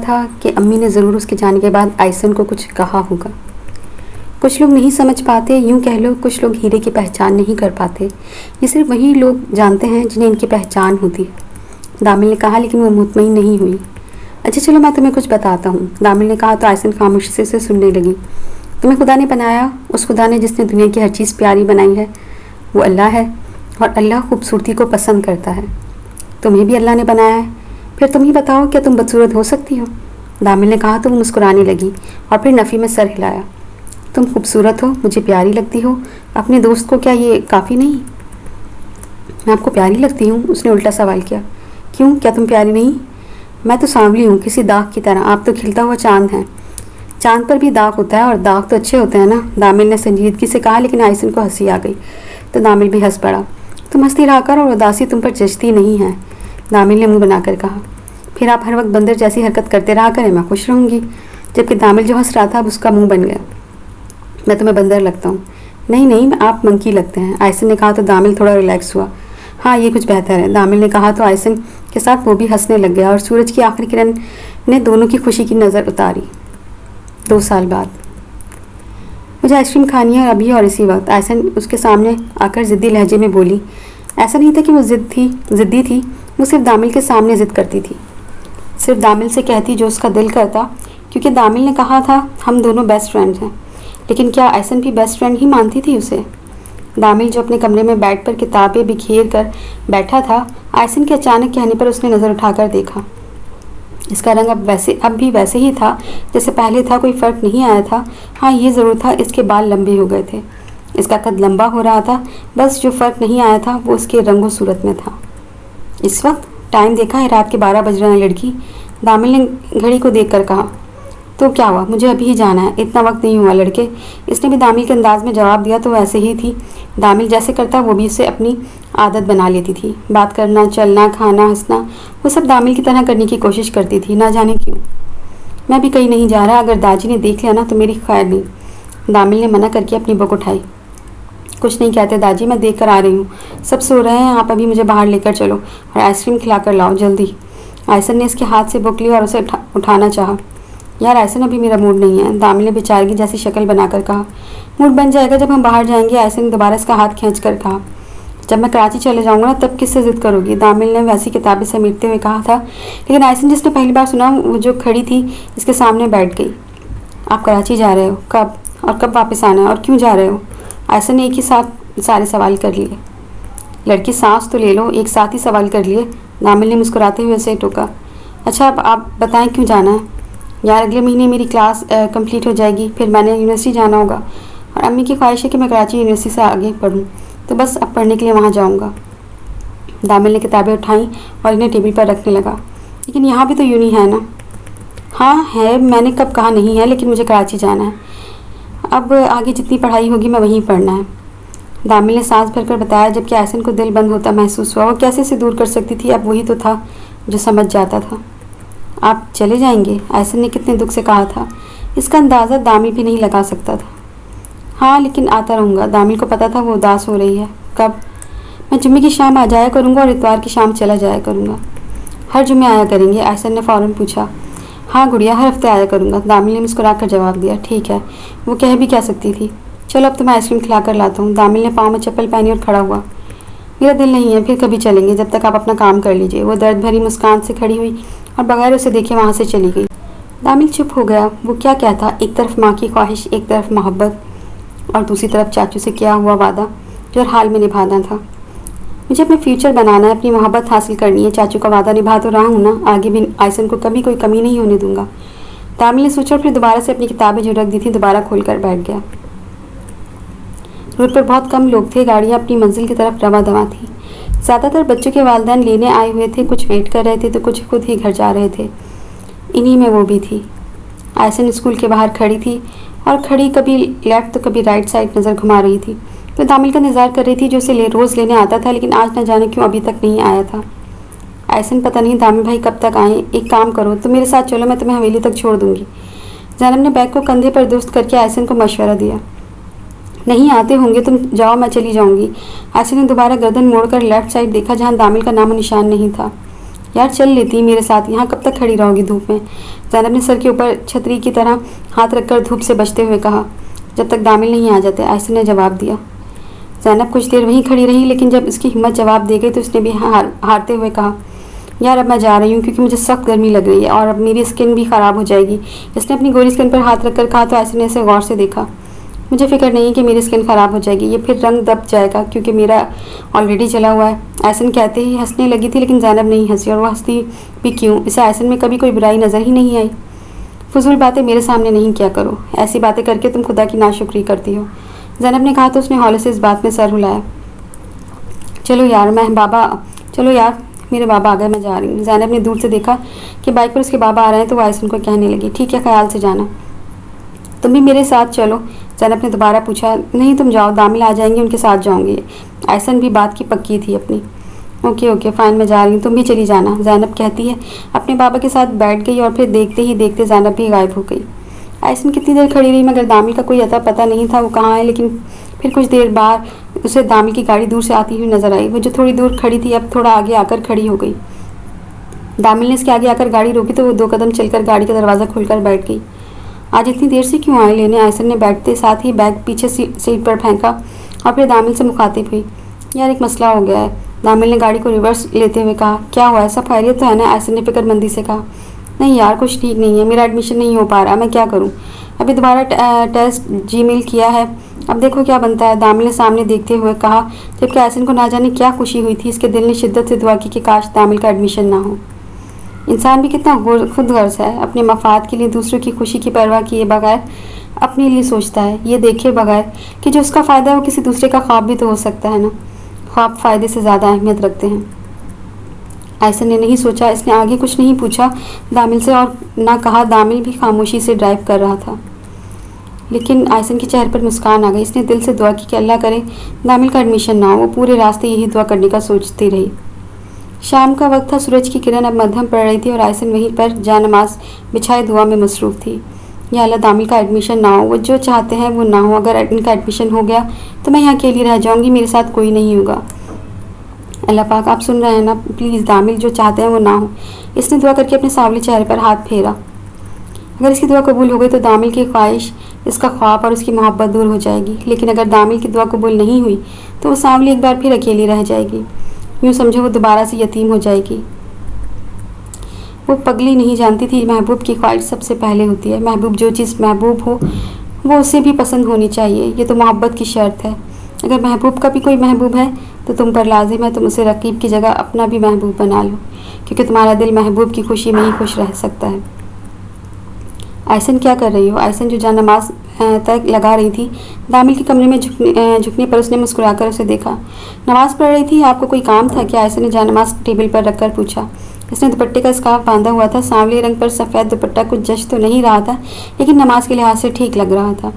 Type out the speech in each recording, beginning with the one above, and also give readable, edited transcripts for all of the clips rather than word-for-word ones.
था कि अम्मी ने ज़रूर उसके जाने के बाद आयसन को कुछ कहा होगा। कुछ लोग नहीं समझ पाते, यूँ कह लो कुछ लोग हीरे की पहचान नहीं कर पाते। ये सिर्फ वही लोग जानते हैं जिन्हें इनकी पहचान होती है। दामिल ने कहा, लेकिन वो मुतमईन नहीं हुई। अच्छा चलो मैं तुम्हें कुछ बताता हूँ, दामिल ने कहा तो आयसन खामोशी से सुनने लगी। तुम्हें खुदा ने बनाया, उस खुदा ने जिसने दुनिया की हर चीज़ प्यारी बनाई है वो अल्लाह है, और अल्लाह खूबसूरती को पसंद करता है। तुम्हें भी अल्लाह ने बनाया है, फिर तुम ही बताओ क्या तुम बदसूरत हो सकती हो? दामिल ने कहा तो वो मुस्कुराने लगी और फिर नफ़ी में सर हिलाया। तुम खूबसूरत हो, मुझे प्यारी लगती हो, अपने दोस्त को क्या ये काफ़ी नहीं? मैं आपको प्यारी लगती हूँ? उसने उल्टा सवाल किया। क्यों, क्या तुम प्यारी नहीं? मैं तो सांवली हूँ, किसी दाग की तरह। आप तो खिलता हुआ चांद हैं। चांद पर भी दाग होता है और दाग तो अच्छे होते हैं ना, दामिल ने संजीदगी से कहा। लेकिन आयसन को हंसी आ गई तो दामिल भी हंस पड़ा। तुम हंसती रहा कर और उदासी तुम पर जचती नहीं है, दामिल ने मुंह बनाकर कहा। फिर आप हर वक्त बंदर जैसी हरकत करते रहा करें, मैं खुश रहूँगी। जबकि दामिल जो हंस रहा था अब उसका मुंह बन गया। मैं तुम्हें बंदर लगता हूँ? नहीं नहीं, आप मंकी लगते हैं, आयसन ने कहा तो दामिल थोड़ा रिलैक्स हुआ। हाँ ये कुछ बेहतर है, दामिल ने कहा तो आयसन के साथ वो भी हंसने लग गया और सूरज की आखिरी किरण ने दोनों की खुशी की नज़र उतारी। 2 साल बाद। मुझे आइसक्रीम खानी है अभी और इसी वक्त, आयसन उसके सामने आकर ज़िद्दी लहजे में बोली। ऐसा नहीं था कि वो ज़िद्दी थी, वो सिर्फ दामिल के सामने ज़िद करती थी। सिर्फ दामिल से कहती जो उसका दिल करता, क्योंकि दामिल ने कहा था हम दोनों बेस्ट फ्रेंड्स हैं। लेकिन क्या आयसन भी बेस्ट फ्रेंड ही मानती थी उसे? दामिल जो अपने कमरे में बेड पर किताबें बिखेर कर बैठा था, आयसन के अचानक कहने पर उसने नज़र उठाकर देखा। इसका रंग अब भी वैसे ही था जैसे पहले था, कोई फ़र्क नहीं आया था। हाँ ये ज़रूर था, इसके बाल लंबे हो गए थे, इसका कद लंबा हो रहा था। बस जो फ़र्क नहीं आया था वो उसके रंगो सूरत में था। इस वक्त टाइम देखा है, रात के 12 बज रहे हैं लड़की, दामिल ने घड़ी को देखकर कहा। तो क्या हुआ, मुझे अभी ही जाना है, इतना वक्त नहीं हुआ लड़के, इसने भी दामिल के अंदाज में जवाब दिया। तो वैसे ही थी, दामिल जैसे करता वो भी उसे अपनी आदत बना लेती थी। बात करना, चलना, खाना, हंसना, वो सब दामिल की तरह करने की कोशिश करती थी, ना जाने क्यों। मैं भी कहीं नहीं जा रहा, अगर दाजी ने देख लिया ना तो मेरी खैर नहीं, दामिल ने मना करके अपनी बुक उठाई। कुछ नहीं कहते दाजी, मैं देख कर आ रही हूँ, सब सो रहे हैं, आप अभी मुझे बाहर लेकर चलो और आइसक्रीम खिला कर लाओ जल्दी। आयसन ने इसके हाथ से बुक ली और उसे उठाना चाहा। यार आयसन अभी मेरा मूड नहीं है, दामिल ने बेचारगी जैसी शक्ल बनाकर कहा। मूड बन जाएगा जब हम बाहर जाएंगे, आयसन ने दोबारा इसका हाथ खींच कर कहा। जब मैं कराची चले जाऊंगा ना तब किससे ज़िद करोगी, दामिल ने वैसी किताबें समेटते हुए कहा था। लेकिन आयसन जिसने पहली बार सुना वो जो खड़ी थी इसके सामने बैठ गई। आप कराची जा रहे हो, कब, और कब वापस आना है, और क्यों जा रहे हो? आयसन ने एक ही साथ सारे सवाल कर लिए। लड़की सांस तो ले लो, एक साथ ही सवाल कर लिए, दामिल ने मुस्कुराते हुए उसे टोका। अच्छा अब आप बताएं क्यों जाना है? यार अगले महीने मेरी क्लास कंप्लीट हो जाएगी, फिर मैंने यूनिवर्सिटी जाना होगा और अम्मी की ख्वाहिश है कि मैं कराची यूनिवर्सिटी से आगे पढूं, तो बस अब पढ़ने के लिए वहाँ जाऊँगा। दामिल ने किताबें उठाई और इन्हें टेबल पर रखने लगा। लेकिन यहाँ भी तो यूनी है ना? हाँ है, मैंने कब कहा नहीं है, लेकिन मुझे कराची जाना है। अब आगे जितनी पढ़ाई होगी मैं वहीं पढ़ना है, दामिल ने सांस भरकर बताया। जबकि आयसन को दिल बंद होता महसूस हुआ। वो कैसे इसे दूर कर सकती थी, अब वही तो था जो समझ जाता था। आप चले जाएंगे, आयसन ने कितने दुख से कहा था। इसका अंदाज़ा दामिल भी नहीं लगा सकता था। हाँ लेकिन आता रहूँगा, दामिल को पता था वो उदास हो रही है। कब? मैं जुम्मे की शाम आ जाया करूँगा और इतवार की शाम चला जाया करूँगा। हर जुम्मे आया करेंगे, आयसन ने फ़ौरन पूछा। हाँ गुड़िया, हर हफ्ते आया करूँगा, दामिल ने मुस्कुरा कर जवाब दिया। ठीक है, वो कह भी क्या सकती थी। चलो अब तो मैं आइसक्रीम खिला कर लाता हूँ, दामिल ने पाँव में चप्पल पहनी और खड़ा हुआ। मेरा दिल नहीं है, फिर कभी चलेंगे, जब तक आप अपना काम कर लीजिए। वो दर्द भरी मुस्कान से खड़ी हुई और बगैर उसे देखे वहाँ से चली गई। दामिल चुप हो गया। वो क्या कहता, एक तरफ माँ की ख्वाहिश, एक तरफ मोहब्बत और दूसरी तरफ चाचू से किया हुआ वादा जो हर हाल में निभाना था। मुझे अपना फ्यूचर बनाना है, अपनी मोहब्बत हासिल करनी है, चाचू का वादा निभा तो रहा हूँ ना, आगे भी आयसन को कभी कोई कमी नहीं होने दूंगा, दामिल ने सोचा। फिर दोबारा से अपनी किताबें जो रख दी थी दोबारा खोल कर बैठ गया। रोड पर बहुत कम लोग थे, गाड़ियाँ अपनी मंजिल की तरफ रवा दवा थी। ज़्यादातर बच्चों के वालिदैन लेने आए हुए थे, कुछ वेट कर रहे थे तो कुछ खुद ही घर जा रहे थे। इन्हीं में वो भी थी। आयसन स्कूल के बाहर खड़ी थी और खड़ी कभी लेफ्ट तो कभी राइट साइड नज़र घुमा रही थी। तो दामिल का इंतज़ार कर रही थी जो उसे रोज़ लेने आता था, लेकिन आज न जाने क्यों अभी तक नहीं आया था। आयसन पता नहीं दामिल भाई कब तक आए। एक काम करो, तुम मेरे साथ चलो, मैं तुम्हें हवेली तक छोड़ दूँगी। ज़ैनब ने बैग को कंधे पर दुरुस्त करके आयसन को मशवरा दिया। नहीं आते होंगे, तुम जाओ, मैं चली जाऊंगी। आयसन ने दोबारा गर्दन मोड़कर लेफ्ट साइड देखा जहां दामिल का नामो निशान नहीं था। यार चल लेती मेरे साथ, यहाँ कब तक खड़ी रहोगी धूप में? ज़ैनब ने सर के ऊपर छतरी की तरह हाथ रखकर धूप से बचते हुए कहा। जब तक दामिल नहीं आ जाते, आयसन ने जवाब दिया। ज़ैनब कुछ देर वहीं खड़ी रही, लेकिन जब उसकी हिम्मत जवाब दे गई तो उसने भी हारते हुए कहा, यार अब मैं जा रही हूँ क्योंकि मुझे सख्त गर्मी लग रही है और अब मेरी स्किन भी ख़राब हो जाएगी। इसने अपनी गोरी स्किन पर हाथ रखकर कहा तो आयसन ने इसे गौर से देखा। मुझे फिक्र नहीं कि मेरी स्किन ख़राब हो जाएगी, ये फिर रंग दब जाएगा क्योंकि मेरा ऑलरेडी जला हुआ है। आयसन कहते ही हंसने लगी थी, लेकिन ज़ैनब नहीं हंसी, और वह हंसती भी क्यों? इसे आयसन में कभी कोई बुराई नज़र ही नहीं आई। फजूल बातें मेरे सामने नहीं किया करो, ऐसी बातें करके तुम खुदा की नाशुक्री करती हो, ज़ैनब ने कहा तो उसने हौले से इस बात में सर हिलाया। चलो यार मेरे बाबा आ गए, मैं जा रही हूँ। ज़ैनब ने दूर से देखा कि बाइक पर उसके बाबा आ रहे हैं तो वो आयसन को कहने लगी, ठीक है, ख्याल से जाना। तुम भी मेरे साथ चलो, ज़ैनब ने दोबारा पूछा। नहीं तुम जाओ, दामिल आ जाएंगे, उनके साथ जाऊंगी। आयसन भी बात की पक्की थी अपनी। ओके फ़ाइन, मैं जा रही हूँ, तुम भी चली जाना, ज़ैनब कहती है। अपने बाबा के साथ बैठ गई और फिर देखते ही देखते ज़ैनब भी गायब हो गई। आयसन कितनी देर खड़ी रही, मगर दामिल का कोई अता पता नहीं था वो कहाँ है। लेकिन फिर कुछ देर बाद उसे दामिल की गाड़ी दूर से आती हुई नजर आई। वो जो थोड़ी दूर खड़ी थी अब थोड़ा आगे आकर खड़ी हो गई। दामिल ने इसके आगे आकर गाड़ी रोकी तो वो 2 कदम चलकर गाड़ी का दरवाज़ा खोलकर बैठ गई। आज इतनी देर से क्यों आए लेने? आयसन ने बैठते साथ ही बैग पीछे सीट पर फेंका और फिर दामिल से मुखातिब हुई। यार एक मसला हो गया है, दामिल ने गाड़ी को रिवर्स लेते हुए कहा। क्या हुआ है, सब खैरियत तो है ना? आयसन ने फिक्रमंदी से कहा। नहीं यार कुछ ठीक नहीं है, मेरा एडमिशन नहीं हो पा रहा, मैं क्या करूं? अभी दोबारा टेस्ट जीमेल किया है, अब देखो क्या बनता है, दामिल ने सामने देखते हुए कहा, जबकि आयसन को ना जाने क्या खुशी हुई थी। इसके दिल ने शिद्दत से दुआ की कि काश दामिल का एडमिशन ना हो। इंसान भी कितना खुदगर्ज है, अपने मफाद के लिए दूसरों की खुशी की परवाह किए बगैर अपने लिए सोचता है, ये देखे बगैर कि जो उसका फ़ायदा है वो किसी दूसरे का ख्वाब भी तो हो सकता है ना। ख्वाब फ़ायदे से ज़्यादा अहमियत रखते हैं। आयसन ने नहीं सोचा, इसने आगे कुछ नहीं पूछा दामिल से और ना कहा। दामिल भी खामोशी से ड्राइव कर रहा था, लेकिन आयसन के चेहरे पर मुस्कान आ गई। इसने दिल से दुआ की कि अल्लाह करे दामिल का एडमिशन ना हो। वो पूरे रास्ते यही दुआ करने का सोचती रही। शाम का वक्त था, सूरज की किरण अब मध्यम पड़ रही थी और आयसन वहीं पर जानमाज बिछाए दुआ में मसरूफ़ थी। या अल्लाह दामिल का एडमिशन ना हो, वो जो चाहते हैं वो ना हो। अगर इनका एडमिशन हो गया तो मैं यहाँ अकेली रह जाऊँगी, मेरे साथ कोई नहीं होगा। अल्लाह पाक आप सुन रहे हैं ना, प्लीज़ दामिल जो चाहते हैं वो ना हो। इसने दुआ करके अपने सांवले चेहरे पर हाथ फेरा। अगर इसकी दुआ कबूल हो गई तो दामिल की ख्वाहिश, इसका ख्वाब और उसकी मोहब्बत दूर हो जाएगी। लेकिन अगर दामिल की दुआ कबूल नहीं हुई तो वो सांवली एक बार फिर अकेली रह जाएगी। यूँ समझो वो दोबारा से यतीम हो जाएगी। वो पगली नहीं जानती थी महबूब की ख्वाहिश सबसे पहले होती है। महबूब जो चीज़ महबूब हो वो उसे भी पसंद होनी चाहिए, ये तो मोहब्बत की शर्त है। अगर महबूब का भी कोई महबूब है तो तुम पर लाजिम है तुम उसे रकीब की जगह अपना भी महबूब बना लो, क्योंकि तुम्हारा दिल महबूब की खुशी में ही खुश रह सकता है। आयसन क्या कर रही हो? आयसन जो जहाँ नमाज तक लगा रही थी, दामिल के कमरे में झुकने पर उसने मुस्कुराकर उसे देखा। नमाज पढ़ रही थी, आपको कोई काम था क्या? आयसन ने जहाँ नमाज टेबल पर रखकर पूछा। इसने दुपट्टे का स्कार्फ बांधा हुआ था। सांवले रंग पर सफ़ेद दुपट्टा कुछ जच तो नहीं रहा था, लेकिन नमाज के लिहाज से ठीक लग रहा था।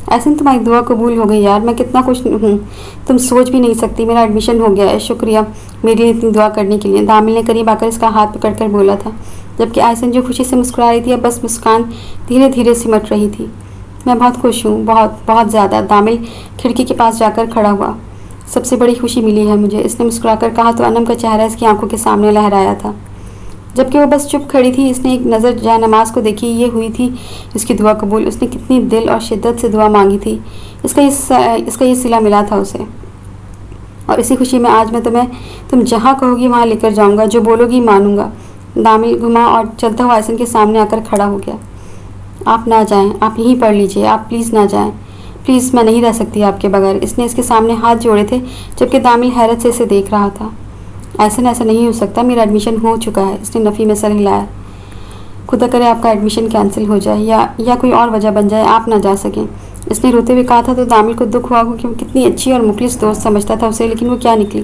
आयसन तुम्हारी दुआ कबूल हो गई यार, मैं कितना खुश हूँ, तुम सोच भी नहीं सकती, मेरा एडमिशन हो गया है। शुक्रिया मेरे लिए इतनी दुआ करने के लिए, दामिल ने करीब आकर इसका हाथ पकड़कर बोला था, जबकि आयसन जो खुशी से मुस्कुरा रही थी अब बस मुस्कान धीरे धीरे सिमट रही थी। मैं बहुत खुश हूँ, बहुत बहुत ज़्यादा। दामिल खिड़की के पास जाकर खड़ा हुआ। सबसे बड़ी खुशी मिली है मुझे, इसने मुस्कुराकर कहा तो अनम का चेहरा इसकी आंखों के सामने लहराया था। जबकि वो बस चुप खड़ी थी, इसने एक नज़र जहाँ नमाज को देखी, ये हुई थी इसकी दुआ कबूल। उसने कितनी दिल और शिद्दत से दुआ मांगी थी, इसका ये सिला मिला था उसे। और इसी खुशी में आज मैं तुम जहाँ कहोगी वहाँ लेकर जाऊँगा, जो बोलोगी मानूंगा। दामिल घुमा और चलता हुआ आयसन के सामने आकर खड़ा हो गया। आप ना जाएं, आप यहीं पढ़ लीजिए, आप प्लीज़ ना जाएं, प्लीज़ मैं नहीं रह सकती आपके बगैर। इसने इसके सामने हाथ जोड़े थे, जबकि दामिल हैरत से इसे देख रहा था। ऐसा नहीं हो सकता, मेरा एडमिशन हो चुका है। इसने नफ़ी में सर हिलाया। खुदा करे आपका एडमिशन कैंसिल हो जाए या कोई और वजह बन जाए, आप ना जा सकें। इसने रोते हुए कहा था तो दामिल को दुख हुआ कि वो कितनी अच्छी और मुखलिस दोस्त समझता था उसे, लेकिन वो क्या निकली।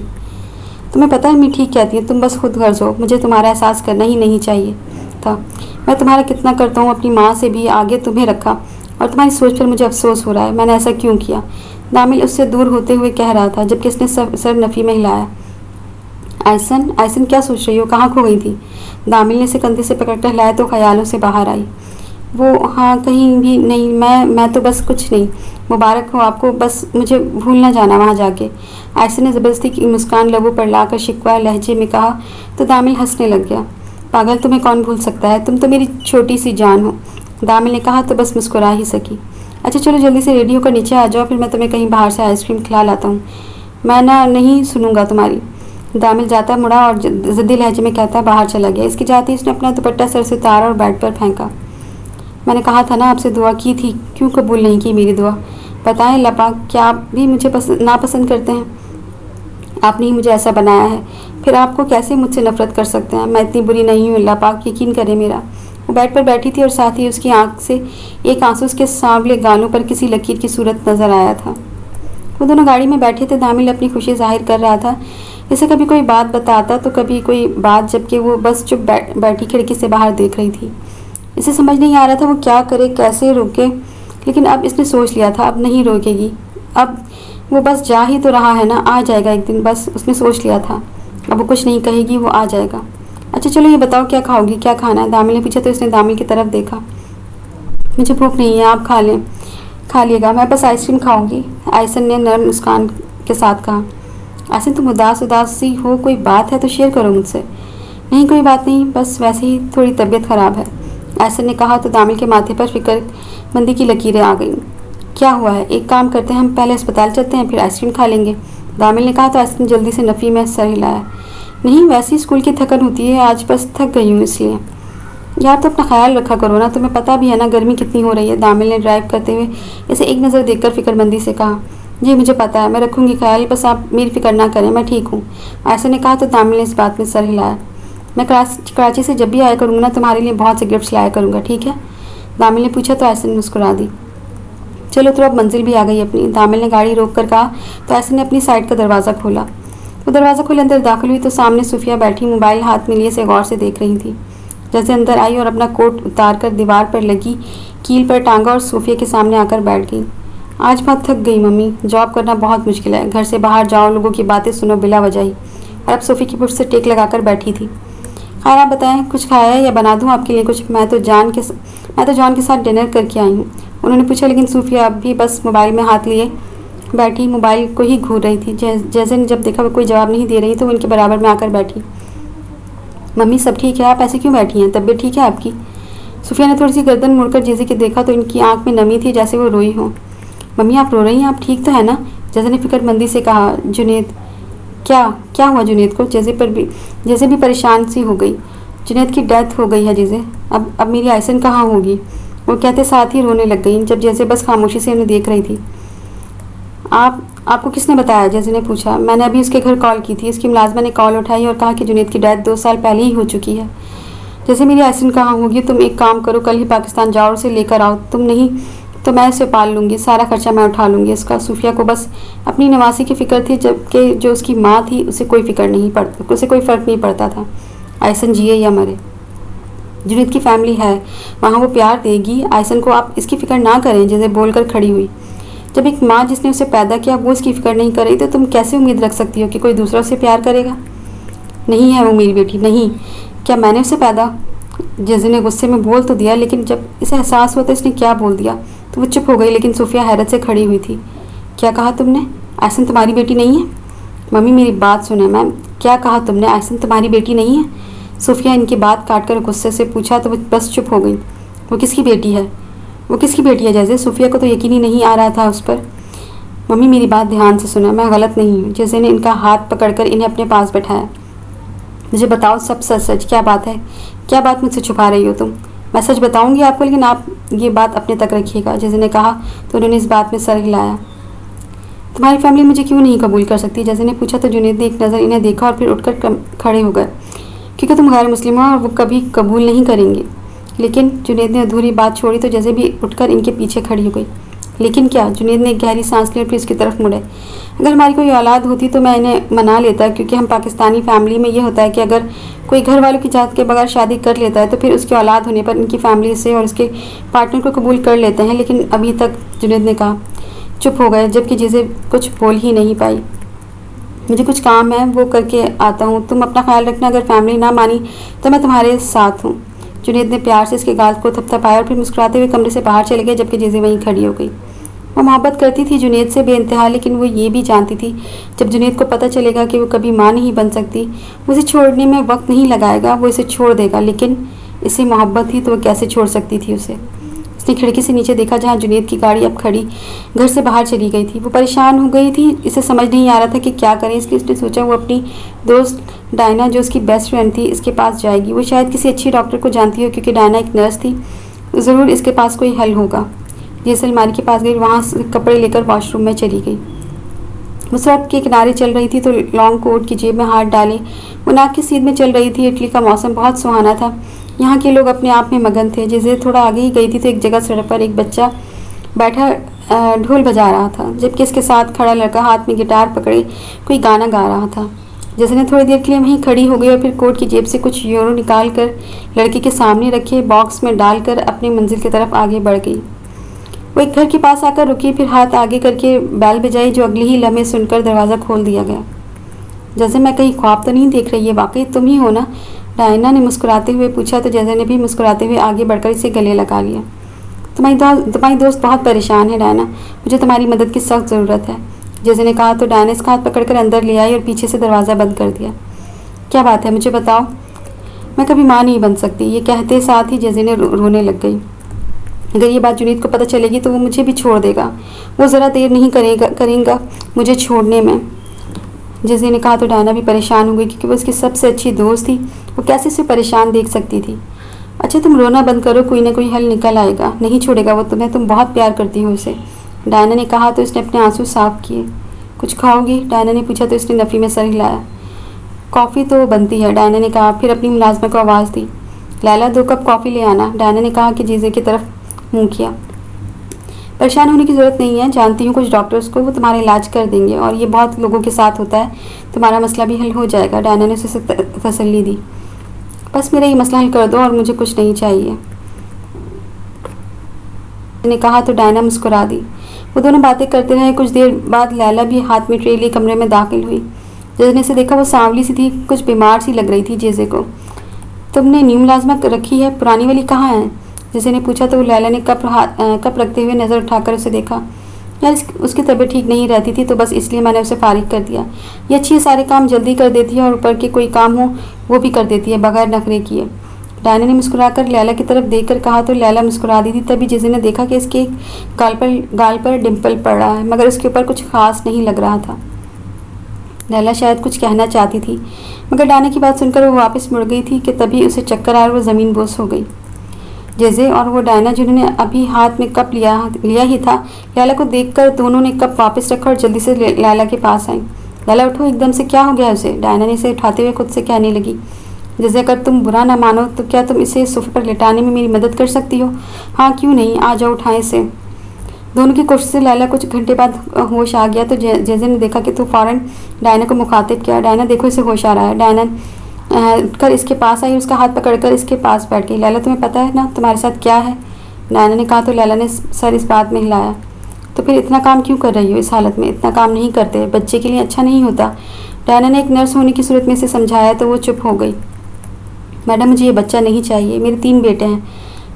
तुम्हें पता है मैं ठीक कहती हूँ, तुम बस खुद गर्ज हो, मुझे तुम्हारा एहसास करना ही नहीं चाहिए था। मैं तुम्हारा कितना करता हूँ, अपनी माँ से भी आगे तुम्हें रखा और तुम्हारी सोच पर मुझे अफसोस हो रहा है, मैंने ऐसा क्यों किया। दामिल उससे दूर होते हुए कह रहा था, जबकि इसने सर नफ़ी में हिलाया। आयसन क्या सोच रही हो, कहाँ खो गई थी? दामिल ने इसे कंधे से पकड़कर हिलाया तो ख्यालों से बाहर आई। वो हाँ कहीं भी नहीं, मैं तो बस कुछ नहीं। मुबारक हो आपको, बस मुझे भूल ना जाना वहाँ जाके। आयशा ने ज़बरदस्ती की मुस्कान लबों पर लाकर शिकवा लहजे में कहा तो दामिल हंसने लग गया। पागल, तुम्हें कौन भूल सकता है, तुम तो मेरी छोटी सी जान हो। दामिल ने कहा तो बस मुस्कुरा ही सकी। अच्छा चलो जल्दी से रेडी होकर नीचे आ जाओ, फिर मैं तुम्हें कहीं बाहर से आइसक्रीम खिला लाता हूँ। मैं ना नहीं सुनूंगा तुम्हारी। दामिल जाता मुड़ा और ज़िद्दी लहजे में कहता बाहर चला गया। इसके जाते ही उसने अपना दुपट्टा सर से उतारा और बेड पर फेंका। मैंने कहा था ना आपसे दुआ की थी, क्यों कबूल नहीं की मेरी दुआ? बताएं लपाक, क्या आप भी मुझे नापसंद करते हैं? आपने ही मुझे ऐसा बनाया है, फिर आपको कैसे मुझसे नफरत कर सकते हैं? मैं इतनी बुरी नहीं हूँ लपाक, यकीन करें मेरा। वो बेड पर बैठी थी और साथ ही उसकी आंख से एक आंसू उसके सांवले गालों पर किसी लकीर की सूरत नजर आया था। वो दोनों गाड़ी में बैठे थे। दामिल अपनी खुशी जाहिर कर रहा था, इसे कभी कोई बात बताता तो कभी कोई बात, जबकि वो बस चुप बैठी खिड़की से बाहर देख रही थी। इसे समझ नहीं आ रहा था वो क्या करे, कैसे रोके, लेकिन अब इसने सोच लिया था अब नहीं रोकेगी। अब वो बस जा ही तो रहा है ना, आ जाएगा एक दिन, बस उसने सोच लिया था। अब वो कुछ नहीं कहेगी, वो आ जाएगा। अच्छा चलो ये बताओ क्या खाओगी, क्या खाना है? दामिल ने पूछा तो इसने दामिल की तरफ देखा। मुझे भूख नहीं है, आप खा लें। खा लिएगा, मैं बस आइसक्रीम खाऊंगी, आयसन ने नर्म मुस्कान के साथ कहा। आयसन तुम उदास उदास सी हो, कोई बात है तो शेयर करो मुझसे। नहीं कोई बात नहीं, बस वैसे ही थोड़ी तबीयत ख़राब है, आयसन ने कहा तो दामिल के माथे पर फिक्रमंदी की लकीरें आ गईं। क्या हुआ है? एक काम करते हैं, हम पहले अस्पताल चलते हैं, फिर आइसक्रीम खा लेंगे, दामिल ने कहा तो आयसन ने जल्दी से नफ़ी में सर हिलाया। नहीं वैसे ही स्कूल की थकन होती है, आज बस थक गई हूँ इसलिए। यार तो अपना ख्याल रखा करो ना, तुम्हें पता भी है ना गर्मी कितनी हो रही है, दामिल ने ड्राइव करते हुए इसे एक नज़र देखकर फिक्रमंदी से कहा। जी मुझे पता है, मैं रखूँगी ख्याल, बस आप मेरी फिक्र ना करें, मैं ठीक हूँ, आयशा ने कहा तो दामिल ने इस बात में सर हिलाया। मैं कराची से जब भी आया करूँगा ना तुम्हारे लिए बहुत से गिफ्ट्स लाया करूँगा, ठीक है? दामिल ने पूछा तो आयशा ने मुस्कुरा दी। चलो तो अब मंजिल भी आ गई अपनी, दामिल ने गाड़ी रोक कर कहा तो आयशा ने अपनी साइड का दरवाज़ा खोला। वो दरवाज़ा खोले अंदर दाखिल हुई तो सामने सूफिया बैठी मोबाइल हाथ में लिए से गौर से देख रही थी। जैसे अंदर आई और अपना कोट उतार कर दीवार पर लगी कील पर टांगा और सूफिया के सामने आकर बैठ गई। आज बहुत थक गई मम्मी, जॉब करना बहुत मुश्किल है, घर से बाहर जाओ, लोगों की बातें सुनो बिला वजह ही। और अब सोफ़े की पुट से टेक लगाकर बैठी थी। खैर आप बताएं, कुछ खाया है या बना दूं आपके लिए कुछ? मैं तो जॉन के साथ डिनर करके आई हूँ, उन्होंने पूछा। लेकिन सूफिया अब भी बस मोबाइल में हाथ लिए बैठी मोबाइल को ही घूर रही थी। जैसे ने जब देखा वो कोई जवाब नहीं दे रही तो उनके बराबर में आकर बैठी। मम्मी सब ठीक है, आप ऐसे क्यों बैठी हैं, तबीयत ठीक है आपकी? सूफिया ने थोड़ी सी गर्दन मुड़कर जैसे कि देखा तो इनकी आंख में नमी थी, जैसे वो रोई हो। मम्मी आप रो रही हैं, आप ठीक तो है ना? जैसे ने फिक्रमंदी से कहा। जुनेद क्या हुआ जुनेद को? जैसे भी परेशान सी हो गई। जुनेद की डेथ हो गई है जैसे, अब मेरी आयसन कहाँ होगी? वो कहते साथ ही रोने लग गई, जब जैसे बस खामोशी से उन्हें देख रही थी। आपको किसने बताया? जैसे ने पूछा। मैंने अभी उसके घर कॉल की थी, उसकी मुलाजमा ने कॉल उठाई और कहा कि जुनेद की डेथ 2 साल पहले ही हो चुकी है। जैसे मेरी आयसन कहाँ होगी? तुम एक काम करो, कल ही पाकिस्तान जाओ और उसे लेकर आओ। तुम नहीं तो मैं इसे पाल लूँगी, सारा खर्चा मैं उठा लूँगी इसका। सूफिया को बस अपनी नवासी की फ़िक्र थी, जबकि जो उसकी माँ थी उसे कोई फ़र्क नहीं पड़ता था आयसन जिए या मरे। जुनेद की फैमिली है, वहाँ वो प्यार देगी आयसन को, आप इसकी फ़िक्र ना करें, जैसे बोलकर खड़ी हुई। जब एक माँ जिसने उसे पैदा किया वो इसकी फ़िक्र नहीं कर रही तो तुम कैसे उम्मीद रख सकती हो कि कोई दूसरा उसे प्यार करेगा? नहीं है वो मेरी बेटी, नहीं। क्या मैंने उसे पैदा? जैसे ने गुस्से में बोल तो दिया, लेकिन जब इसे एहसास हुआ तो इसने क्या बोल दिया तो वो चुप हो गई। लेकिन सूफिया हैरत से खड़ी हुई थी। क्या कहा तुमने? आयसन तुम्हारी बेटी नहीं है? मम्मी मेरी बात सुने मैम, क्या कहा तुमने? आयसन तुम्हारी बेटी नहीं है? सूफिया इनकी बात काट कर गुस्से से पूछा तो वो बस चुप हो गई। वो किसकी बेटी है? जैसे सूफिया को तो यकीन ही नहीं आ रहा था उस पर। मम्मी मेरी बात ध्यान से सुना, मैं गलत नहीं हूँ। जैसे ने इनका हाथ पकड़कर इन्हें अपने पास बैठाया। मुझे बताओ सब सच क्या बात है? क्या बात मुझसे छुपा रही हो तुम? मैं सच बताऊंगी आपको, लेकिन आप ये बात अपने तक रखिएगा, जैसे ने कहा तो उन्होंने इस बात में सर हिलाया। तुम्हारी फैमिली मुझे क्यों नहीं कबूल कर सकती? जैसे ने पूछा तो जुनेद ने एक नज़र इन्हें देखा और फिर उठकर खड़े हो गए। क्योंकि तुम गैर मुस्लिम हो और वो कभी कबूल नहीं करेंगे। लेकिन जुनेद ने अधूरी बात छोड़ी तो जैसे भी उठकर इनके पीछे खड़ी हो गई। लेकिन क्या? जुनेद ने एक गहरी सांस ली और फिर इसकी तरफ मुड़े। अगर हमारी कोई औलाद होती तो मैं इन्हें मना लेता, क्योंकि हम पाकिस्तानी फैमिली में ये होता है कि अगर कोई घर वालों की इजाज़त के बगैर शादी कर लेता है तो फिर उसकी औलाद होने पर इनकी फैमिली से और उसके पार्टनर को कबूल कर लेते हैं। लेकिन अभी तक, जुनेद ने कहा। चुप हो गए, जबकि जैसे कुछ बोल ही नहीं पाई। मुझे कुछ काम है, वो करके आता हूँ, तुम अपना ख्याल रखना, अगर फैमिली ना मानी तो मैं तुम्हारे साथ हूँ। जुनैद ने प्यार से इसके गाल को थपथपाया और फिर मुस्कुराते हुए कमरे से बाहर चले गए, जबकि जेज़े वहीं खड़ी हो गई। वो मोहब्बत करती थी जुनैद से बेइंतहा, लेकिन वो ये भी जानती थी जब जुनैद को पता चलेगा कि वो कभी माँ नहीं बन सकती, उसे छोड़ने में वक्त नहीं लगाएगा, वो इसे छोड़ देगा। लेकिन इसे मोहब्बत थी तो वो कैसे छोड़ सकती थी उसे। उसने खिड़की से नीचे देखा जहाँ जुनैद की गाड़ी अब खड़ी घर से बाहर चली गई थी। वो परेशान हो गई थी, इसे समझ नहीं आ रहा था कि क्या करें, इसलिए उसने सोचा वो अपनी दोस्त डायना, जो उसकी बेस्ट फ्रेंड थी, इसके पास जाएगी। वो शायद किसी अच्छी डॉक्टर को जानती हो, क्योंकि डायना एक नर्स थी, ज़रूर इसके पास कोई हल होगा। जेज़े अलमारी के पास गई, वहाँ से कपड़े लेकर वॉशरूम में चली गई। वो सड़क के किनारे चल रही थी तो लॉन्ग कोट की जेब में हाथ डाले वो नाक की सीध में चल रही थी। इटली का मौसम बहुत सुहाना था, यहाँ के लोग अपने आप में मगन थे। जैसे थोड़ा आगे ही गई थी तो एक जगह सड़क पर एक बच्चा बैठा ढोल बजा रहा था, जबकि इसके साथ खड़ा लड़का हाथ में गिटार पकड़े कोई गाना गा रहा था। जैसे ने थोड़ी देर के लिए वहीं खड़ी हो गई और फिर कोट की जेब से कुछ यूरो निकाल कर लड़के के सामने रखे बॉक्स में डालकर अपनी मंजिल की तरफ आगे बढ़ गई। वो एक घर के पास आकर रुकी, फिर हाथ आगे करके बैल बजाई, जो अगले ही लम्हे सुनकर दरवाज़ा खोल दिया गया। जैसे मैं कहीं ख्वाब तो नहीं देख रही है, वाकई तुम ही हो ना? डायना ने मुस्कुराते हुए पूछा तो जैसे ने भी मुस्कुराते हुए आगे बढ़कर इसे गले लगा लिया। तुम्हारी दोस्त बहुत परेशान है डायना, मुझे तुम्हारी मदद की सख्त ज़रूरत है, जैसे ने कहा तो डायना इसका हाथ पकड़कर अंदर ले आई और पीछे से दरवाज़ा बंद कर दिया। क्या बात है, मुझे बताओ। मैं कभी माँ नहीं बन सकती, ये कहते साथ ही जैसे ने रोने लग गई। अगर ये बात जुनैद को पता चलेगी तो वो मुझे भी छोड़ देगा, वो ज़रा देर नहीं करेगा मुझे छोड़ने में। जैसे ने कहा तो डायना भी परेशान हो गई, क्योंकि वो उसकी सबसे अच्छी दोस्त थी, वो कैसे उसे परेशान देख सकती थी। अच्छा तुम रोना बंद करो, कोई ना कोई हल निकल आएगा, नहीं छोड़ेगा वो तुम्हें, तुम बहुत प्यार करती हो उसे, डायना ने कहा तो इसने अपने आंसू साफ किए। कुछ खाओगी, डायना ने पूछा तो इसने नफ़ी में सर हिलाया। कॉफ़ी तो बनती है, डायना ने कहा, फिर अपनी मुलाजमा को आवाज़ दी। लैला 2 कप कॉफ़ी ले आना, डायना ने कहा कि जीजे की तरफ मुँह किया। परेशान होने की ज़रूरत नहीं है, जानती हूँ कुछ डॉक्टर्स को, वो तुम्हारा इलाज कर देंगे और ये बहुत लोगों के साथ होता है, तुम्हारा मसला भी हल हो जाएगा, डायना ने उसे तसल्ली दी। बस मेरा ये मसला हल कर दो और मुझे कुछ नहीं चाहिए, ने कहा तो डायना मुस्कुरा दी। वो दोनों बातें करते रहे। कुछ देर बाद लैला भी हाथ में ट्रे लिए कमरे में दाखिल हुई। जेज़े ने से देखा, वो सांवली सी थी, कुछ बीमार सी लग रही थी जेज़े को। तुमने न्यू मुलाजमा रखी है, पुरानी वाली कहाँ है? जेज़े ने पूछा तो लैला ने कप रखते हुए नज़र उठाकर उसे देखा। यार उसकी तबीयत ठीक नहीं रहती थी तो बस इसलिए मैंने उसे फारिग कर दिया। ये अच्छी है, सारे काम जल्दी कर देती है और ऊपर के कोई काम हो वो भी कर देती है बगैर नखरे किए। डायना ने मुस्कुराकर लैला की तरफ देखकर कहा तो लैला मुस्कुरा दी थी। तभी जेज़े ने देखा कि इसके गाल पर डिम्पल पड़ रहा है, मगर उसके ऊपर कुछ खास नहीं लग रहा था। लैला शायद कुछ कहना चाहती थी, मगर डायना की बात सुनकर वो वापस मुड़ गई थी कि तभी उसे चक्कर आया और वो ज़मीन बोस हो गई। जेज़े और वो डायना जिन्होंने अभी हाथ में कप लिया ही था, लैला को देखकर दोनों ने कप वापस रखा और जल्दी से लैला के पास आई। लैला उठो, एकदम से क्या हो गया उसे? डायना ने इसे उठाते हुए खुद से कहने लगी। जैसे अगर तुम बुरा ना मानो तो क्या तुम इसे सोफे पर लिटाने में मेरी मदद कर सकती हो? हाँ क्यों नहीं, आ जाओ उठाएं इसे। दोनों की कोशिश से लैला कुछ घंटे बाद होश आ गया तो जेज़े ने देखा कि तो फ़ौरन डायना को मुखातिब किया। डायना देखो इसे होश आ रहा है। डायना कर इसके पास आई, उसका हाथ पकड़कर इसके पास बैठ गई। लैला तुम्हें पता है ना तुम्हारे साथ क्या है? डायना ने कहा तो लैला ने सर इस बात में हिलाया। तो फिर इतना काम क्यों कर रही हो इस हालत में? इतना काम नहीं करते, बच्चे के लिए अच्छा नहीं होता। डायना ने एक नर्स होने की सूरत में इसे समझाया तो वो चुप हो गई। मैडम मुझे ये बच्चा नहीं चाहिए, मेरे 3 बेटे हैं,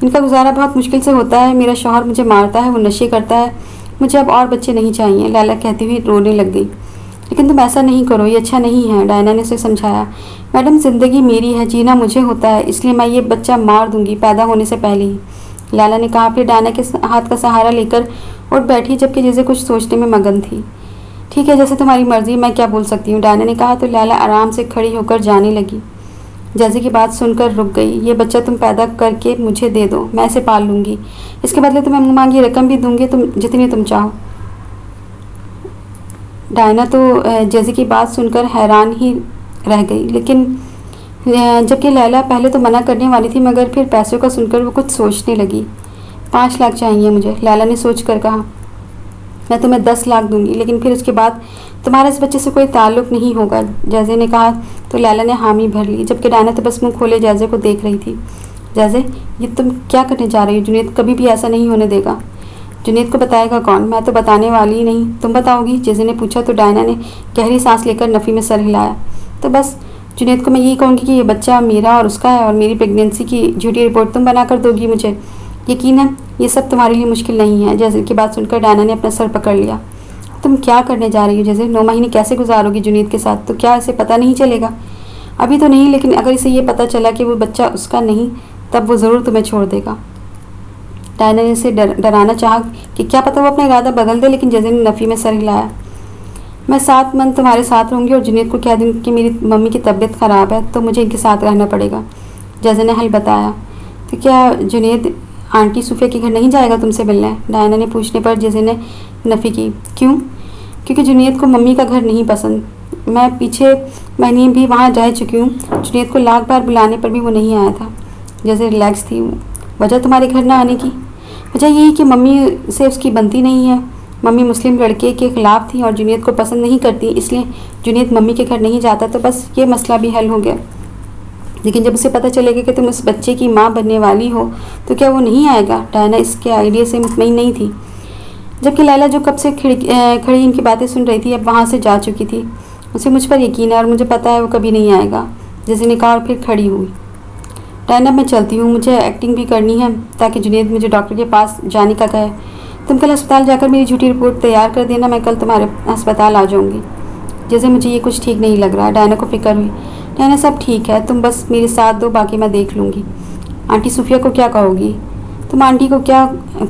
इनका गुजारा बहुत मुश्किल से होता है, मेरा शौहर मुझे मारता है, वो नशे करता है, मुझे अब और बच्चे नहीं चाहिए। लैला कहती हुई रोने लग गई। लेकिन तुम ऐसा नहीं करो, ये अच्छा नहीं है, डायना ने उसे समझाया। मैडम ज़िंदगी मेरी है, जीना मुझे होता है, इसलिए मैं ये बच्चा मार दूंगी पैदा होने से पहले ही, लैला ने कहा। फिर डायना के हाथ का सहारा लेकर उठ बैठी, जबकि जैसे कुछ सोचने में मगन थी। ठीक है, जैसे तुम्हारी मर्जी, मैं क्या बोल सकती हूँ, डायना ने कहा तो लैला आराम से खड़ी होकर जाने लगी। जैसे की बात सुनकर रुक गई। ये बच्चा तुम पैदा करके मुझे दे दो, मैं इसे पाल लूँगी, इसके बदले तुम्हें मुँह मांगी रकम भी दूंगी, तुम जितनी तुम चाहो। डायना तो जैसे की बात सुनकर हैरान ही रह गई, लेकिन जबकि लैला पहले तो मना करने वाली थी, मगर फिर पैसों का सुनकर वो कुछ सोचने लगी। 5 लाख चाहिए मुझे, लैला ने सोच कर कहा। मैं तुम्हें 10 लाख दूंगी, लेकिन फिर उसके बाद तुम्हारा इस बच्चे से कोई ताल्लुक़ नहीं होगा, जैज़े ने कहा तो लैला ने हामी भर ली, जबकि डायना तो बस मुँह खोले जैज़े को देख रही थी। जैज़े ये तुम क्या करने जा रही हो? जुनैद कभी भी ऐसा नहीं होने देगा। जुनैद को बताएगा कौन? मैं तो बताने वाली ही नहीं, तुम बताओगी? जैज़े ने पूछा तो डायना ने गहरी सांस लेकर नफ़ी में सर हिलाया। तो बस जुनैद को मैं यही कहूँगी कि ये बच्चा मेरा और उसका है और मेरी प्रेगनेंसी की झूठी रिपोर्ट तुम बना कर दोगी मुझे। यकीन है ये सब तुम्हारे लिए मुश्किल नहीं है। जैसे की बात सुनकर डायना ने अपना सर पकड़ लिया। तुम क्या करने जा रही हो? जैसे 9 महीने कैसे गुजारोगी जुनैद के साथ? तो क्या इसे पता नहीं चलेगा? अभी तो नहीं, लेकिन अगर इसे ये पता चला कि वो बच्चा उसका नहीं, तब वो ज़रूर तुम्हें छोड़ देगा। डायना ने इसे डराना चाहा कि क्या पता वो अपना इरादा बदल दे, लेकिन जैसे ने नफ़ी में सर हिलाया। मैं 7 मंथ तुम्हारे साथ रहूँगी और जुनैद को कह दूँगी कि मेरी मम्मी की तबीयत ख़राब है तो मुझे इनके साथ रहना पड़ेगा। जैसे ने हल बताया। तो क्या जुनैद आंटी सूफिया के घर नहीं जाएगा तुमसे मिलने? डायना ने पूछने पर जैसे ने नफ़ी की। क्यों? क्योंकि जुनैद को मम्मी का घर नहीं पसंद। मैं पीछे महीने भी वहाँ रह चुकी हूँ। जुनैद को लाख बार बुलाने पर भी वो नहीं आया था। जैसे रिलैक्स थी। वजह तुम्हारे घर ना आने की? वजह यही कि मम्मी से उसकी बनती नहीं है। मम्मी मुस्लिम लड़के के ख़िलाफ़ थी और जुनैद को पसंद नहीं करती, इसलिए जुनैद मम्मी के घर नहीं जाता। तो बस ये मसला भी हल हो गया। लेकिन जब उसे पता चलेगा कि तुम उस बच्चे की माँ बनने वाली हो तो क्या वो नहीं आएगा? डायना इसके आइडिया से मुतमईन नहीं थी। जबकि लैला जो कब से खड़ी इनकी बातें सुन रही थी, अब वहाँ से जा चुकी थी। उसे मुझ पर यकीन है और मुझे पता है वो कभी नहीं आएगा। जैसे ने कहा और फिर खड़ी हुई। डायना मैं चलती हूँ, मुझे एक्टिंग भी करनी है ताकि जुनैद मुझे डॉक्टर के पास जाने का कहे। तुम कल अस्पताल जाकर मेरी झूठी रिपोर्ट तैयार कर देना, मैं कल तुम्हारे अस्पताल आ जाऊँगी। जैसे मुझे ये कुछ ठीक नहीं लग रहा। डायना को फिक्र हुई। डायना सब ठीक है, तुम बस मेरे साथ दो, बाकी मैं देख लूँगी। आंटी सूफिया को क्या कहोगी? तुम आंटी को क्या?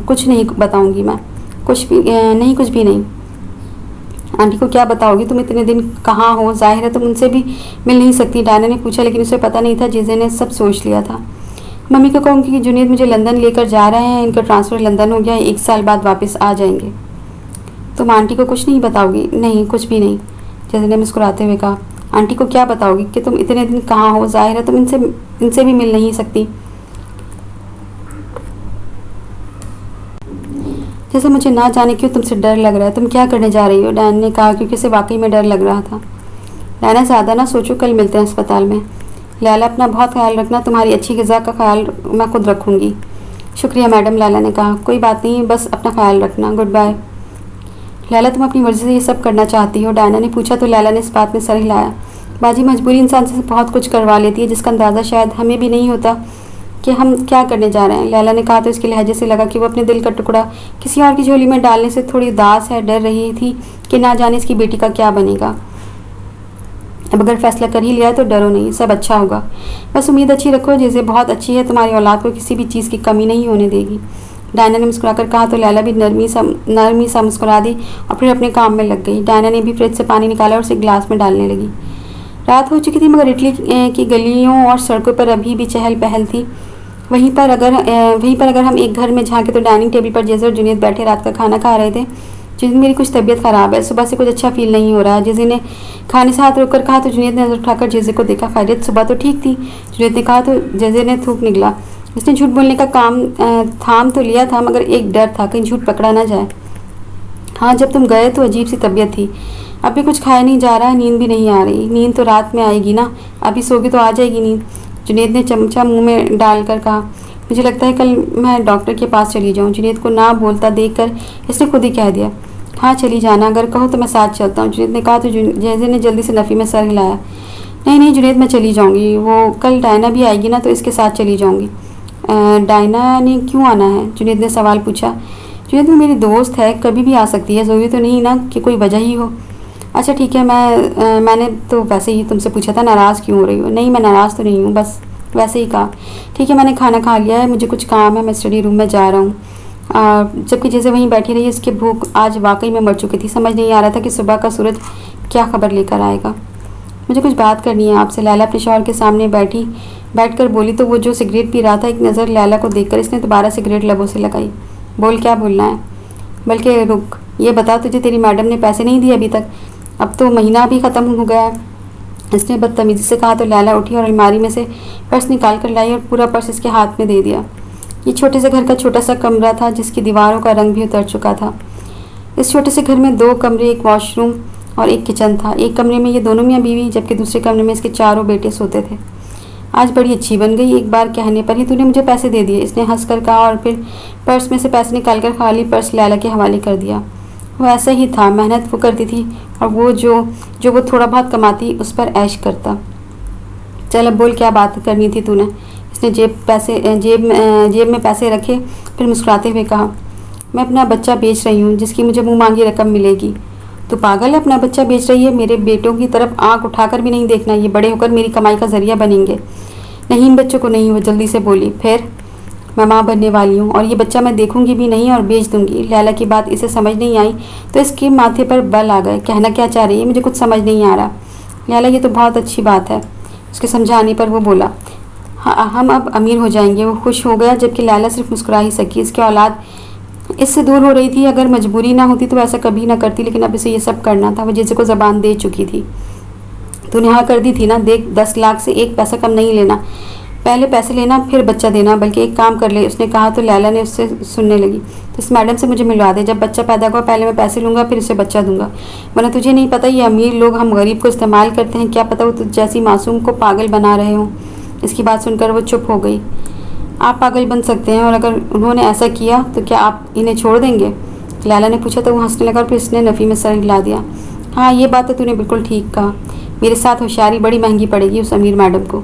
कुछ नहीं बताऊँगी मैं। कुछ भी नहीं। आंटी को क्या बताओगी? तुम इतने दिन कहाँ हो? जाहिर है तुम उनसे भी मिल नहीं सकती। डायना ने पूछा, लेकिन उसे पता नहीं था जिसे ने सब सोच लिया था। मम्मी को कहूँगी कि जुनैद मुझे लंदन लेकर जा रहे हैं, इनका ट्रांसफ़र लंदन हो गया है, 1 साल बाद वापस आ जाएंगे। तुम आंटी को कुछ नहीं बताओगी? नहीं, कुछ भी नहीं, जैसे ने मुस्कुराते हुए कहा। आंटी को क्या बताओगी कि तुम इतने दिन कहाँ हो? जाहिर है तुम इनसे भी मिल नहीं सकती। जैसे मुझे ना जाने क्यों तुमसे डर लग रहा है। तुम क्या करने जा रही हो? डायना ने कहा, क्योंकि उसे वाकई में डर लग रहा था। डायना ज़्यादा ना सोचो, कल मिलते हैं अस्पताल में। लैला अपना बहुत ख्याल रखना, तुम्हारी अच्छी ग़िज़ा का ख्याल मैं खुद रखूँगी। शुक्रिया मैडम, लैला ने कहा। कोई बात नहीं, बस अपना ख्याल रखना। Good bye. लैला तुम अपनी मर्ज़ी से ये सब करना चाहती हो? डायना ने पूछा तो लैला ने इस बात में सर हिलाया। बाजी मजबूरी इंसान से बहुत कुछ करवा लेती है जिसका अंदाज़ा शायद हमें भी नहीं होता कि हम क्या करने जा रहे हैं। लैला ने कहा तो इसके लहजे से लगा कि वो अपने दिल का टुकड़ा किसी और की झोली में डालने से थोड़ी उदास है, डर रही थी कि ना जाने इसकी बेटी का क्या बनेगा। अब अगर फैसला कर ही लिया तो डरो नहीं, सब अच्छा होगा। बस उम्मीद अच्छी रखो, जैसे बहुत अच्छी है, तुम्हारी औलाद को किसी भी चीज़ की कमी नहीं होने देगी। डायना ने मुस्कुराकर कहा तो लैला भी नरमी सा मुस्कुरा दी और फिर अपने काम में लग गई। डायना ने भी फ्रिज से पानी निकाला और उसे गिलास में डालने लगी। रात हो चुकी थी मगर इटली की गलियों और सड़कों पर अभी भी चहल पहल थी। वहीं पर अगर हम एक घर में झांके तो डाइनिंग टेबल पर जैसे और जुनैद बैठे रात का खाना खा रहे थे। जिस दिन मेरी कुछ तबीयत ख़राब है, सुबह से कुछ अच्छा फील नहीं हो रहा है। जिसे ने खाने से हाथ रोककर कहा तो जुनैद ने नजर उठाकर जैसे को देखा। खैरियत? सुबह तो ठीक थी, जुनैद ने कहा तो जैसे ने थूक निकला। उसने झूठ बोलने का काम थाम तो लिया था मगर एक डर था कहीं झूठ पकड़ा ना जाए। हाँ, जब तुम गए तो अजीब सी तबीयत थी। अभी कुछ खाया नहीं जा रहा है, नींद भी नहीं आ रही। नींद तो रात में आएगी ना, अभी सोगी तो आ जाएगी नींद। जुनैद ने चमचा मुंह में डालकर कहा। मुझे लगता है कल मैं डॉक्टर के पास चली जाऊँ। जुनैद को ना बोलता देखकर इसने खुद ही कह दिया। हाँ चली जाना, अगर कहो तो मैं साथ चलता हूँ। जुनैद ने कहा तो जैसे ने जल्दी से नफ़ी में सर हिलाया। नहीं जुनैद, मैं चली जाऊँगी। वो कल डायना भी आएगी ना तो इसके साथ चली जाऊँगी। डायना ने क्यों आना है? जुनैद ने सवाल पूछा। जुनैद वो मेरी दोस्त है, कभी भी आ सकती है, ज़रूरी तो नहीं ना कि कोई वजह ही हो। अच्छा ठीक है, मैंने तो वैसे ही तुमसे पूछा था नाराज़ क्यों हो रही हो। नहीं मैं नाराज़ तो नहीं हूँ, बस वैसे ही कहा। ठीक है, मैंने खाना खा लिया है, मुझे कुछ काम है, मैं स्टडी रूम में जा रहा हूँ। जबकि जैसे वहीं बैठी रही, उसकी भूख आज वाकई में मर चुकी थी। समझ नहीं आ रहा था कि सुबह का सूरज क्या खबर लेकर आएगा। मुझे कुछ बात करनी है आपसे। लैला अपने शौहर के सामने बैठकर बोली तो वो जो सिगरेट पी रहा था, एक नज़र लैला को देखकर इसने दोबारा सिगरेट लबों से लगाई। बोल, क्या बोलना है? बल्कि रुक, ये बता तुझे तेरी मैडम ने पैसे नहीं दिए अभी तक? अब तो महीना भी ख़त्म हो गया है, इसने बदतमीज़ी से कहा। तो लैला उठी और अलमारी में से पर्स निकाल कर लाई और पूरा पर्स इसके हाथ में दे दिया। ये छोटे से घर का छोटा सा कमरा था जिसकी दीवारों का रंग भी उतर चुका था। इस छोटे से घर में 2 कमरे, एक वॉशरूम और एक किचन था। एक कमरे में ये दोनों मियाँ बीवी, जबकि दूसरे कमरे में इसके 4 बेटे सोते थे। आज बड़ी अच्छी बन गई, एक बार कहने पर ही तूने मुझे पैसे दे दिए, इसने हंस कर कहा और फिर पर्स में से पैसे निकालकर खाली पर्स लैला के हवाले कर दिया। वो ऐसा ही था, मेहनत वो करती थी और वो जो वो थोड़ा बहुत कमाती उस पर ऐश करता। चल अब बोल, क्या बात करनी थी तूने? इसने जेब में पैसे रखे, फिर मुस्कुराते हुए कहा, मैं अपना बच्चा बेच रही हूँ जिसकी मुझे मुँह मांगी रकम मिलेगी। तो पागल है, अपना बच्चा बेच रही है? मेरे बेटों की तरफ आंख उठाकर भी नहीं देखना, ये बड़े होकर मेरी कमाई का जरिया बनेंगे। नहीं, इन बच्चों को नहीं, वो जल्दी से बोली। फिर मैं माँ बनने वाली हूँ और ये बच्चा मैं देखूंगी भी नहीं और बेच दूंगी। लैला की बात इसे समझ नहीं आई तो इसके माथे पर बल आ गए। कहना क्या चाह रही है, मुझे कुछ समझ नहीं आ रहा। लैला, ये तो बहुत अच्छी बात है। उसके समझाने पर वो बोला, हाँ हम अब अमीर हो जाएंगे। वो खुश हो गया, जबकि लैला सिर्फ मुस्कुरा ही सकी। इसकी औलाद इससे दूर हो रही थी। अगर मजबूरी ना होती तो ऐसा कभी ना करती, लेकिन अब इसे ये सब करना था। वो जिसे को ज़बान दे चुकी थी। तूने हाँ कर दी थी ना। देख, 10 लाख से 1 पैसा कम नहीं लेना। पहले पैसे लेना फिर बच्चा देना। बल्कि एक काम कर ले, उसने कहा तो लैला ने उससे सुनने लगी। तो इस मैडम से मुझे मिलवा दे। जब बच्चा पैदा हुआ पहले मैं पैसे लूँगा, फिर उसे बच्चा दूंगा। वरना तुझे नहीं पता ये अमीर लोग हम गरीब को इस्तेमाल करते हैं। क्या पता वो तुझ जैसी मासूम को पागल बना रहे हों। इसकी बात सुनकर वो चुप हो गई। आप पागल बन सकते हैं, और अगर उन्होंने ऐसा किया तो क्या आप इन्हें छोड़ देंगे? लैला ने पूछा तो वो हंसने लगा और फिर इसने नफ़ी में सर हिला दिया। हाँ, ये बात तो तूने बिल्कुल ठीक कहा। मेरे साथ होशियारी बड़ी महंगी पड़ेगी उस अमीर मैडम को।